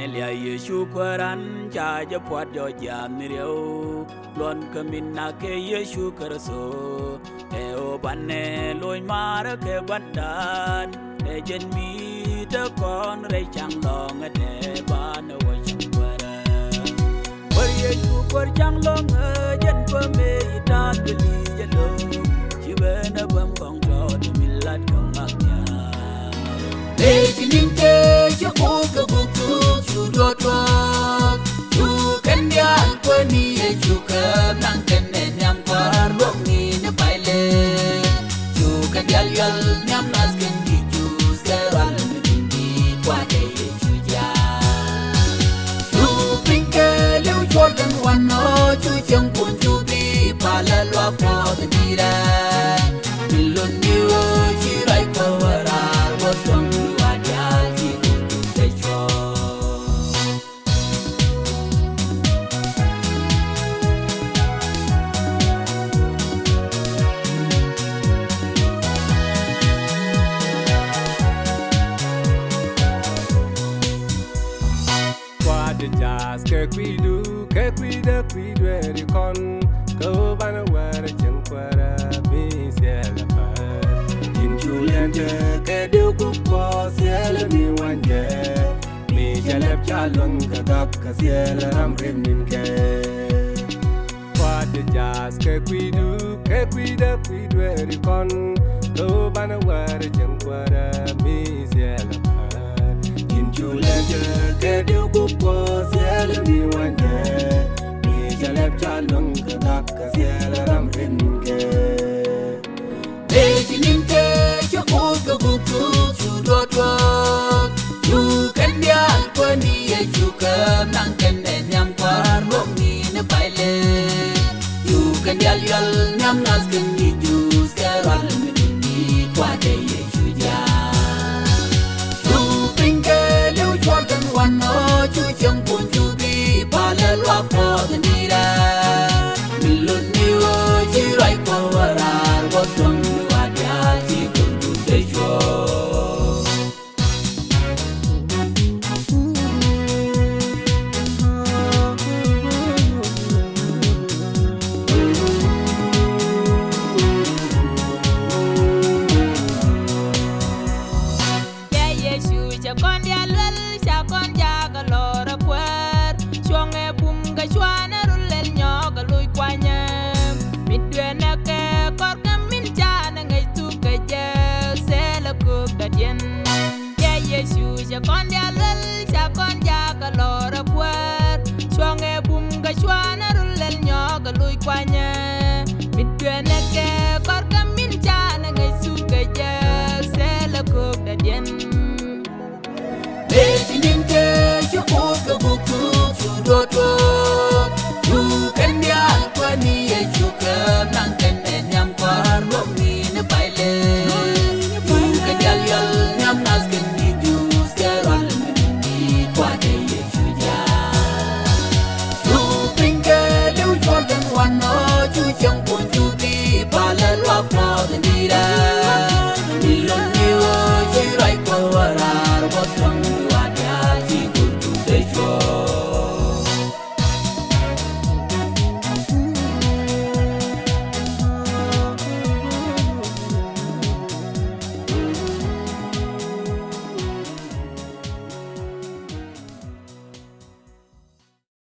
Nelia Yeshu Kwaran Jaja Puat Joja Mirio Lon Kamina Ke Yeshu Karaso Eo Bane Loy Mara Ke Bandan Ejen Mi Te Kon Rei Chang Long Ade Bana Wachang Wara War Yeshu Kwar Chang Long Jen Pame Itan Gili Yelo Chibena Bam Kong Klod Milat Kong Ejinim ke yo ka buku judo dog you can ya kwani you ka nang ken nyam par lok ni ne baile you can yal nyam nas ken di ju seral ni kwa de you ya you pinke le jordan wano chu chang kun chu bi pala lo po de dira milon ni o chi rai ko wara wo tong jazz ke kwidu eri kon ko bana wara chen kwara mi siela pa kin julian de ke du ku ko siela mi wanje mi jalep chalon ka dak ka siela ram rim nin ke kwad jazz ke kwidu eri kon ko bana wara chen kwara mi siela Julian ke du ku ko siela mi wanje mi jalep chalong ka dak ka siela ram rim ke Ejinim ke yo ka buku judo dog you can ya kwani you ka nang ken nyam par lok ni ne baile you can yal nyam nas ken ni ju seral ni kwa de you ya Jordan wano chu chang kun chu bi pala lo po de dira milon ni o chi rai ko wara wo tong wa ya chi kun tu de jo Cha con dia lel cha con ja ka lora puer chuange bum ga chwana rul lel nyo ga lui kwanya mit